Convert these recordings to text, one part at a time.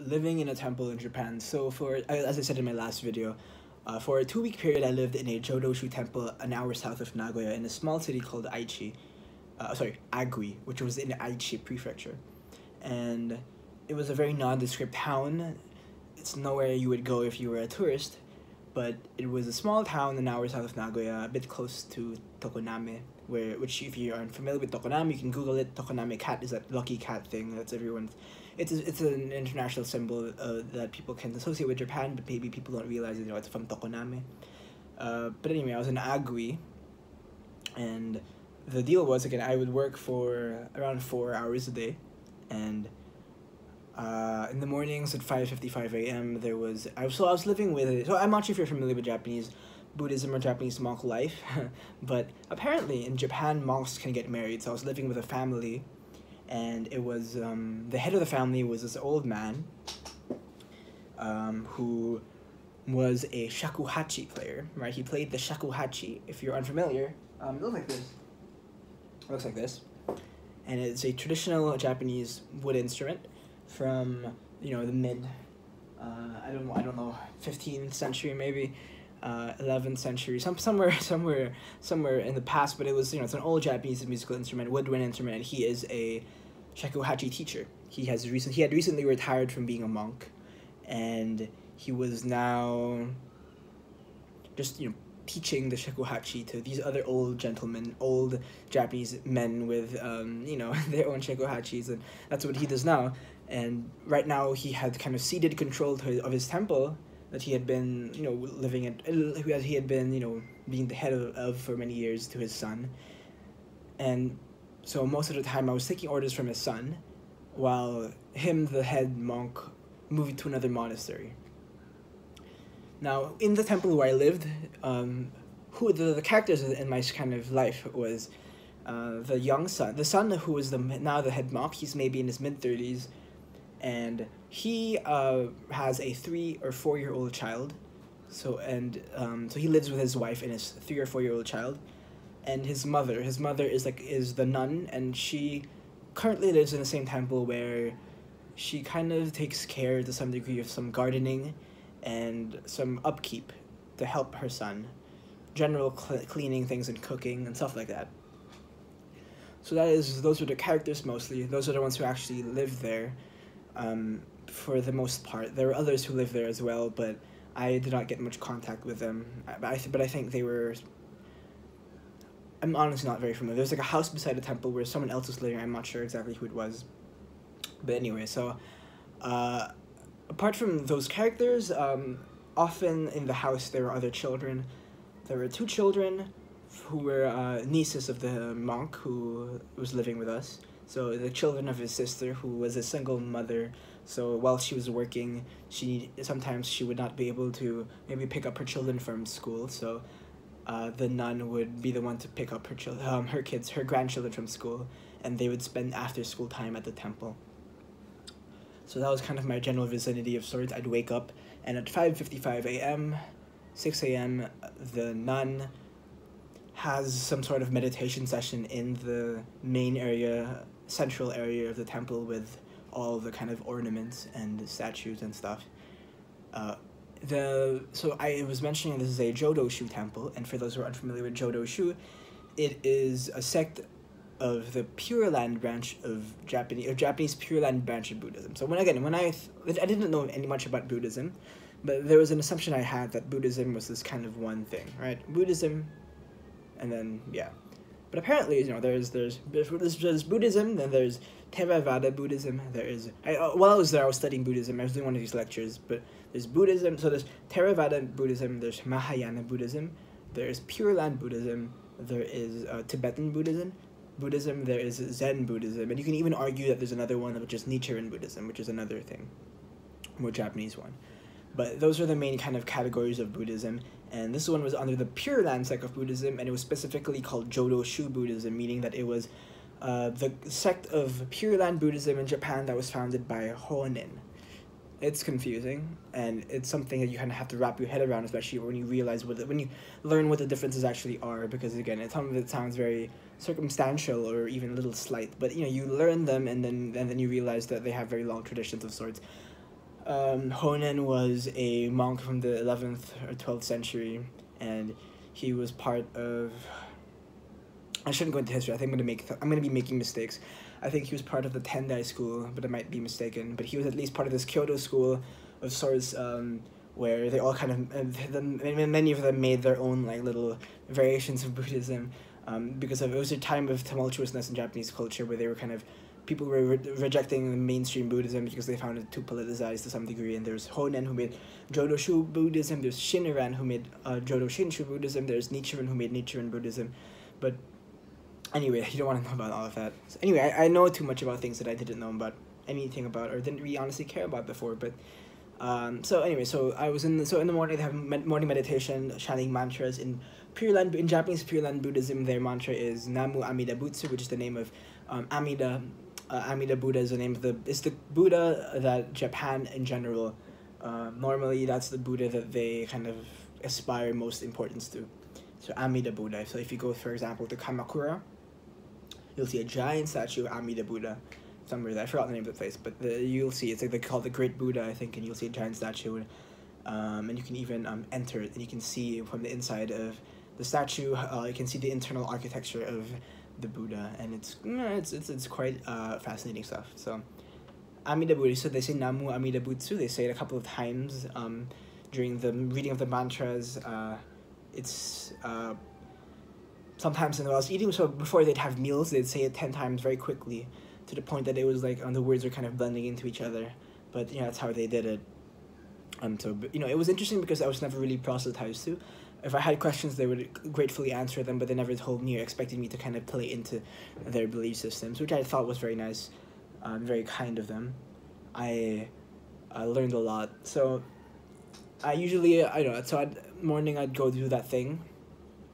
living in a temple in Japan. So as I said in my last video, for a 2-week period, I lived in a Jodoshu temple an hour south of Nagoya in a small city called Agui, which was in Aichi Prefecture. And it was a very nondescript town. It's nowhere you would go if you were a tourist, but it was a small town an hour south of Nagoya, a bit close to Tokoname, which if you aren't familiar with Tokoname, you can Google it. Tokoname cat is that lucky cat thing that's everyone's. It's an international symbol that people can associate with Japan, but maybe people don't realize it's from Tokoname. But anyway, I was in Agui, and the deal was, again, I would work for around 4 hours a day, and in the mornings at 5:55 a.m. I was living with, so I'm not sure if you're familiar with Japanese Buddhism or Japanese monk life, but apparently in Japan monks can get married. So I was living with a family, and it was the head of the family was this old man who was a shakuhachi player, right? He played the shakuhachi. If you're unfamiliar, it looks like this. It looks like this, and it's a traditional Japanese wood instrument from the mid I don't know 15th century, maybe 11th century, somewhere in the past, but it was it's an old Japanese musical instrument, woodwind instrument, and he is a shakuhachi teacher. He had recently retired from being a monk, and he was now just teaching the shakuhachi to these other old gentlemen, old Japanese men with their own shakuhachis, and that's what he does now. And right now he had kind of ceded control of his temple that he had been living at, he had been being the head of for many years, to his son. And so most of the time I was taking orders from his son, while him, the head monk, moved to another monastery. Now, in the temple where I lived, who the characters in my kind of life was the young son, the son who was now the head monk. He's maybe in his mid-30s, and he has a 3 or 4-year-old child. So he lives with his wife and his 3 or 4-year-old child, and his mother is the nun, and she currently lives in the same temple, where she kind of takes care to some degree of some gardening and some upkeep to help her son, general cleaning things and cooking and stuff like that. So those are the characters mostly. Those are the ones who actually live there, for the most part. There were others who lived there as well, but I did not get much contact with them. But I think they were. I'm honestly not very familiar. There's like a house beside the temple where someone else was living. I'm not sure exactly who it was. But anyway, so apart from those characters, often in the house there were other children. There were 2 children who were nieces of the monk who was living with us. So the children of his sister, who was a single mother. So while she was working, sometimes she would not be able to maybe pick up her children from school. So the nun would be the one to pick up her grandchildren from school, and they would spend after school time at the temple. So that was kind of my general vicinity of sorts. I'd wake up, and at 5:55 a.m., 6 a.m., the nun has some sort of meditation session in the main area, central area of the temple, with all the kind of ornaments and statues and stuff. So I was mentioning this is a Jodoshu temple, and for those who are unfamiliar with Jodoshu, it is a sect of the Pure Land branch of Japanese Pure Land branch of Buddhism. So I didn't know any much about Buddhism, but there was an assumption I had that Buddhism was this kind of one thing, right? Buddhism, and then yeah. But apparently, there's Buddhism, then there's Theravada Buddhism. While I was there, I was studying Buddhism. I was doing one of these lectures, but there's Buddhism. So there's Theravada Buddhism. There's Mahayana Buddhism. There's Pure Land Buddhism. There is Tibetan Buddhism. There is Zen Buddhism, and you can even argue that there's another one, which is Nichiren Buddhism, which is another thing, more Japanese one. But those are the main kind of categories of Buddhism, and this one was under the Pure Land sect of Buddhism, and it was specifically called Jodoshu Buddhism, meaning that it was the sect of Pure Land Buddhism in Japan that was founded by Honen. It's confusing, and it's something that you kind of have to wrap your head around, especially when you when you learn what the differences actually are, because again, some of it sounds very circumstantial or even a little slight, but you learn them, and then you realize that they have very long traditions of sorts. Honen was a monk from the 11th or 12th century, and he was part of. I shouldn't go into history. I think I'm gonna be making mistakes. I think he was part of the Tendai school, but I might be mistaken. But he was at least part of this Kyoto school of sorts, where they all kind of many of them made their own like little variations of Buddhism, because it was a time of tumultuousness in Japanese culture where they were kind of people were rejecting mainstream Buddhism because they found it too politicized to some degree. And there's Honen who made Jodo-shu Buddhism. There's Shinran who made Jodo-shu Buddhism. There's Nichiren who made Nichiren Buddhism. But anyway, you don't want to know about all of that. So anyway, I know too much about things that I didn't know about anything about or didn't really honestly care about before. But so anyway, so in the morning they have morning meditation, chanting mantras in Japanese Pure Land Buddhism. Their mantra is Namu Amida Butsu, which is the name of Amida. Amida Buddha is the Buddha that Japan in general, normally that's the Buddha that they kind of aspire most importance to. So Amida Buddha. So if you go, for example, to Kamakura, you'll see a giant statue of Amida Buddha somewhere there. I forgot the name of the place, but you'll see it's like they call it the Great Buddha, I think, and you'll see a giant statue, and you can even enter it, and you can see from the inside of the statue, you can see the internal architecture of the Buddha, and it's quite fascinating stuff. So Amida Buddha, so they say Namu Amida Butsu. They say it a couple of times during the reading of the mantras. It's sometimes when I was eating, so before they'd have meals, they'd say it 10 times very quickly, to the point that it was like the words were kind of blending into each other. But that's how they did it. So it was interesting because I was never really proselytized to. If I had questions, they would gratefully answer them, but they never told me or expected me to kind of play into their belief systems, which I thought was very nice, very kind of them. I learned a lot. So I usually, morning I'd go do that thing,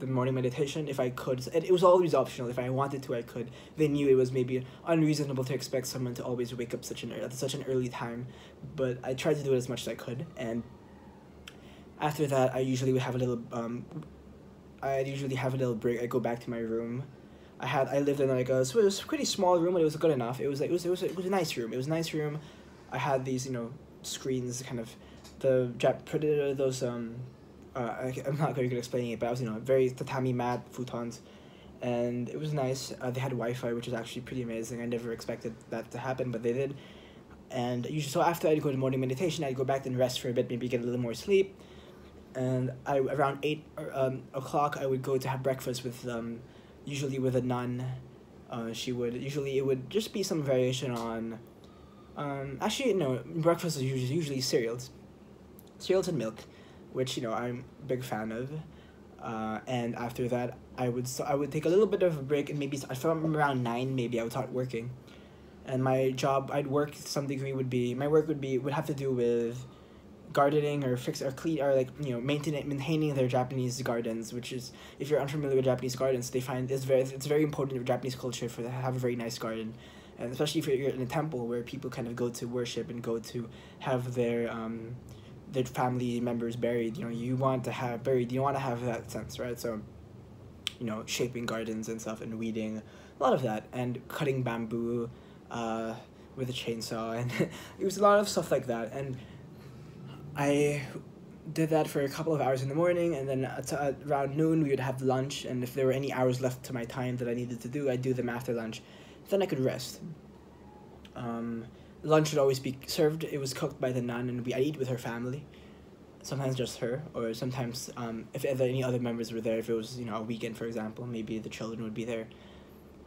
the morning meditation, if I could. It was always optional. If I wanted to, I could. They knew it was maybe unreasonable to expect someone to always wake up at such an early time, but I tried to do it as much as I could. And after that, I usually would have a little. I'd usually have a little break. I go back to my room. I lived in like so it was a pretty small room, but it was good enough. It was a nice room. It was a nice room. I had these screens, kind of those I'm not very good at explaining it, but I was very tatami mat futons, and it was nice. They had Wi-Fi, which was actually pretty amazing. I never expected that to happen, but they did. And usually, so after I'd go to morning meditation, I'd go back and rest for a bit, maybe get a little more sleep. And around 8 o'clock, I would go to have breakfast with usually with a nun. It would just be some variation on. Actually, no, breakfast is usually cereals and milk, which I'm a big fan of. And after that, I would take a little bit of a break, and maybe from around 9, maybe I would start working. And my job, I'd work to some degree, would have to do with gardening or maintaining their Japanese gardens, which is, if you're unfamiliar with Japanese gardens, they find it's very important in Japanese culture to have a very nice garden. And especially if you're in a temple where people kind of go to worship and go to have their family members buried, you want to have that sense, right? So, shaping gardens and stuff, and weeding, a lot of that, and cutting bamboo with a chainsaw, and it was a lot of stuff like that. And I did that for a couple of hours in the morning, and then around noon we would have lunch, and if there were any hours left to my time that I needed to do, I'd do them after lunch. Then I could rest. Lunch would always be served. It was cooked by the nun, and I'd eat with her family. Sometimes just her, or sometimes if any other members were there. If it was a weekend, for example, maybe the children would be there.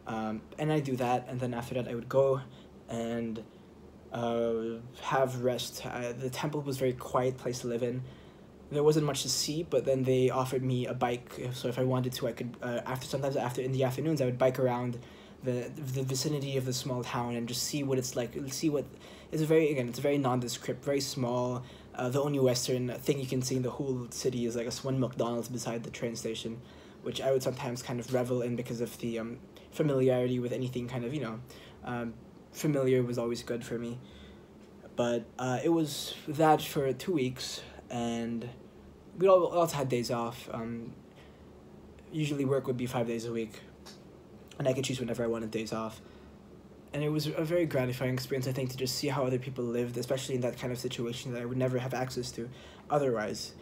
And I'd do that, and then after that I would go and have rest. The temple was a very quiet place to live in. There wasn't much to see, but then they offered me a bike, so if I wanted to, I could. After in the afternoons, I would bike around the vicinity of the small town and just see what it's like. See what it's a very nondescript, very small. The only Western thing you can see in the whole city is like one McDonald's beside the train station, which I would sometimes kind of revel in because of the familiarity with anything kind of familiar was always good for me. But it was that for 2 weeks, and we also had days off. Usually work would be 5 days a week, and I could choose whenever I wanted days off. And it was a very gratifying experience, I think, to just see how other people lived, especially in that kind of situation that I would never have access to otherwise.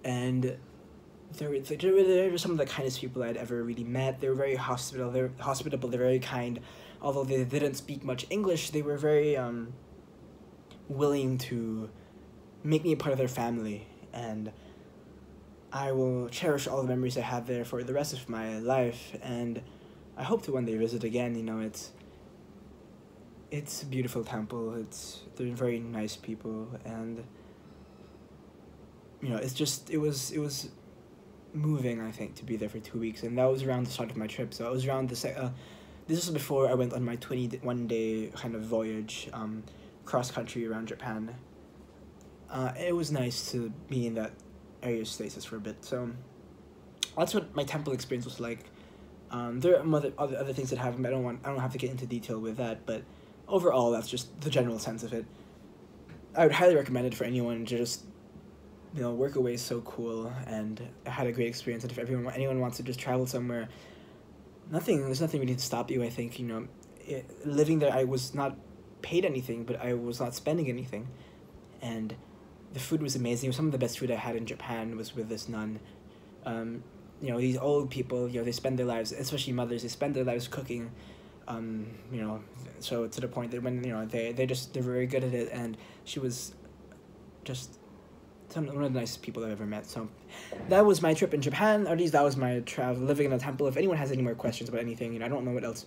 And they were some of the kindest people I'd ever really met. They were very hospitable. They're very kind. Although they didn't speak much English, they were very willing to make me a part of their family. And I will cherish all the memories I have there for the rest of my life. And I hope to one day visit again. You know, it's a beautiful temple. They're very nice people, and you know, it was moving, I think, to be there for 2 weeks, and that was around the start of my trip. So I was around this was before I went on my 21-day kind of voyage, cross country around Japan. It was nice to be in that area of stasis for a bit. So that's what my temple experience was like. There are other things that happened, but I don't have to get into detail with that, but overall, that's just the general sense of it. I would highly recommend it for anyone. Just, you know, work away is so cool, and I had a great experience. And if anyone wants to just travel somewhere, there's nothing really to stop you. I think, you know, living there, I was not paid anything, but I was not spending anything, and the food was amazing. Some of the best food I had in Japan was with this nun. You know, these old people, you know, they spend their lives, especially mothers, they spend their lives cooking. You know, so to the point that when, you know, they're very good at it, and she was just one of the nicest people I've ever met. So that was my trip in Japan, or at least that was my travel living in a temple. If anyone has any more questions about anything, you know, I don't know what else.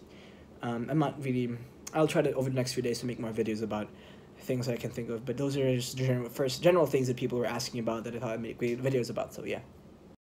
I'll try to over the next few days to make more videos about things I can think of, but those are just general things that people were asking about that I thought I'd make great videos about. So yeah.